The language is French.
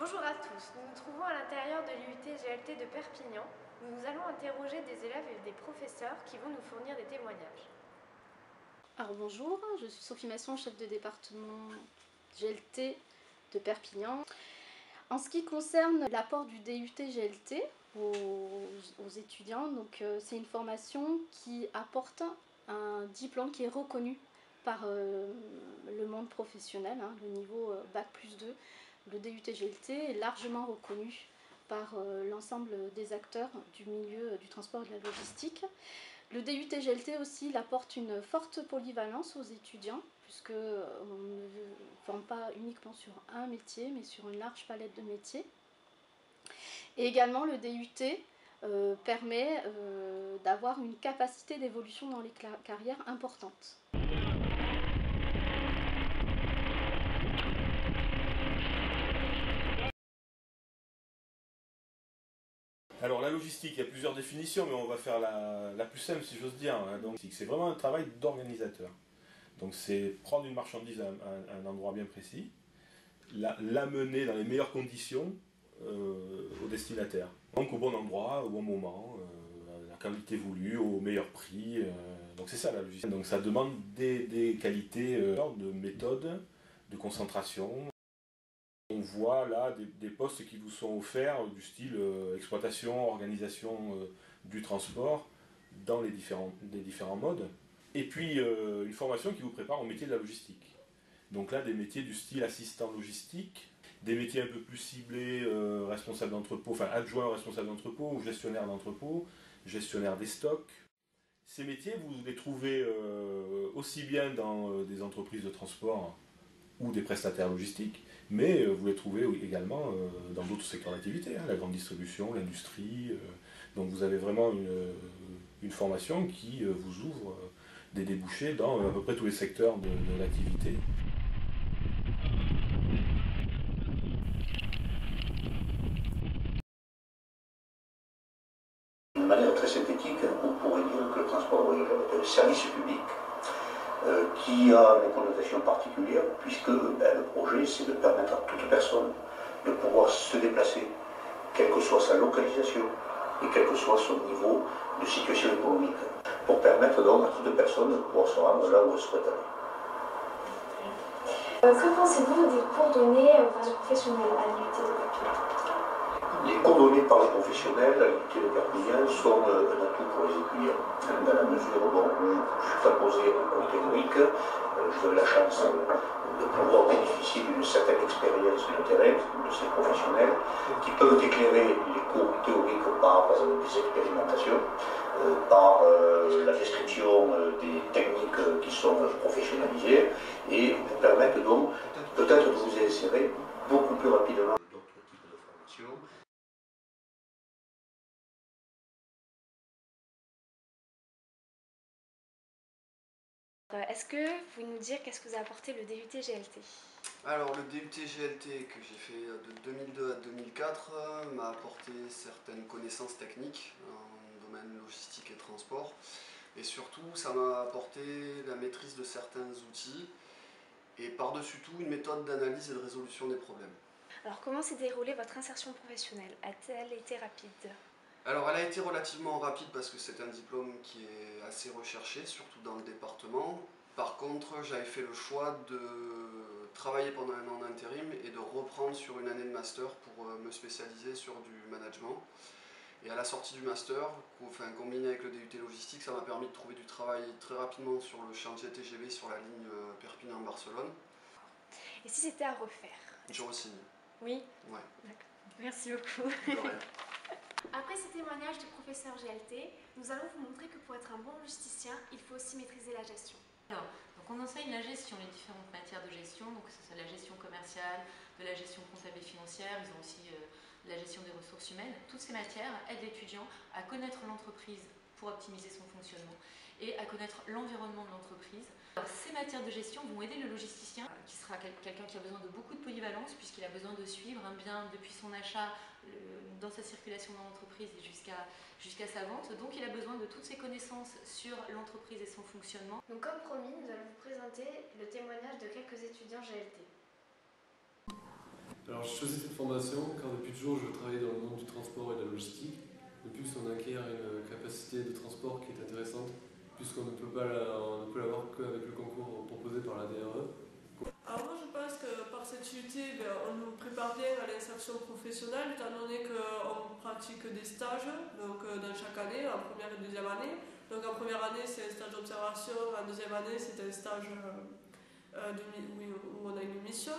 Bonjour à tous, nous nous trouvons à l'intérieur de l'IUT GLT de Perpignan où nous allons interroger des élèves et des professeurs qui vont nous fournir des témoignages. Alors bonjour, je suis Sophie Masson, chef de département GLT de Perpignan. En ce qui concerne l'apport du DUT GLT aux étudiants, c'est une formation qui apporte un diplôme qui est reconnu par le monde professionnel, le niveau Bac+2. Le DUT GLT est largement reconnu par l'ensemble des acteurs du milieu du transport et de la logistique. Le DUT GLT aussi, il apporte une forte polyvalence aux étudiants, puisqu'on ne forme pas uniquement sur un métier, mais sur une large palette de métiers. Et également, le DUT permet d'avoir une capacité d'évolution dans les carrières importante. Alors la logistique, il y a plusieurs définitions, mais on va faire la plus simple si j'ose dire. Donc c'est vraiment un travail d'organisateur. Donc c'est prendre une marchandise à un endroit bien précis, l'amener dans les meilleures conditions au destinataire. Donc au bon endroit, au bon moment, à la qualité voulue, au meilleur prix. Donc c'est ça la logistique. Donc ça demande des qualités de méthode, de concentration. On voit là des postes qui vous sont offerts du style exploitation, organisation du transport dans les différents modes. Et puis une formation qui vous prépare au métier de la logistique. Donc là des métiers du style assistant logistique, des métiers un peu plus ciblés, responsable d'entrepôt, enfin adjoint responsable d'entrepôt ou gestionnaire d'entrepôt, gestionnaire des stocks. Ces métiers vous les trouvez aussi bien dans des entreprises de transport ou des prestataires logistiques, mais vous les trouvez également dans d'autres secteurs d'activité, la grande distribution, l'industrie. Donc vous avez vraiment une formation qui vous ouvre des débouchés dans à peu près tous les secteurs de l'activité. De manière très synthétique, on pourrait dire que le transport est un service public qui a une connotation particulière, puisque le projet, c'est de permettre à toute personne de pouvoir se déplacer, quelle que soit sa localisation et quel que soit son niveau de situation économique, pour permettre donc à toute personne de pouvoir se rendre là où elle souhaite aller. Que pensez-vous des cours donnés par les professionnels à l'IUT de Perpignan? Les cours donnés par les professionnels à l'IUT de Perpignan sont un atout pour les étudiants, dans la mesure où je suis imposé un cours théorique, j'ai eu la chance de pouvoir bénéficier d'une certaine expérience de terrain de ces professionnels qui peuvent éclairer les cours théoriques par des expérimentations, par la description des techniques qui sont professionnalisées et vous permettent donc peut-être de vous insérer beaucoup plus rapidement dans d'autres types de formations. Est-ce que vous pouvez nous dire qu'est-ce que vous a apporté le DUT GLT? Alors le DUT GLT que j'ai fait de 2002 à 2004 m'a apporté certaines connaissances techniques en domaine logistique et transport. Et surtout ça m'a apporté la maîtrise de certains outils et par-dessus tout une méthode d'analyse et de résolution des problèmes. Alors comment s'est déroulée votre insertion professionnelle? A-t-elle été rapide? Alors elle a été relativement rapide parce que c'est un diplôme qui est assez recherché, surtout dans le département. Par contre, j'avais fait le choix de travailler pendant un an d'intérim et de reprendre sur une année de master pour me spécialiser sur du management. Et à la sortie du master, combiné avec le DUT logistique, ça m'a permis de trouver du travail très rapidement sur le chantier TGV sur la ligne Perpignan-Barcelone. Et si c'était à refaire? Je re-signe. Oui? Ouais. D'accord. Merci beaucoup. De rien. Après ces témoignages du professeur GLT, nous allons vous montrer que pour être un bon logisticien, il faut aussi maîtriser la gestion. Alors, donc on enseigne la gestion, les différentes matières de gestion, donc que ce soit la gestion commerciale, de la gestion comptable et financière, ils ont aussi la gestion des ressources humaines. Toutes ces matières aident l'étudiant à connaître l'entreprise pour optimiser son fonctionnement et à connaître l'environnement de l'entreprise. Ces matières de gestion vont aider le logisticien, qui sera quelqu'un qui a besoin de beaucoup de polyvalence, puisqu'il a besoin de suivre un bien depuis son achat dans sa circulation dans l'entreprise et jusqu'à sa vente. Donc il a besoin de toutes ces connaissances sur l'entreprise et son fonctionnement. Donc comme promis, nous allons vous présenter le témoignage de quelques étudiants GLT. Alors j'ai choisi cette formation car depuis toujours je travaillais dans le monde du transport et de la logistique. De plus on acquiert une capacité de transport qui est intéressante puisqu'on ne peut l'avoir qu'avec le concours proposé par la DRE. Alors moi je pense que par cette UT, on nous prépare bien à l'insertion professionnelle étant donné qu'on pratique des stages donc, dans chaque année, en première et deuxième année. Donc en première année c'est un stage d'observation, en deuxième année c'est un stage où on a une mission.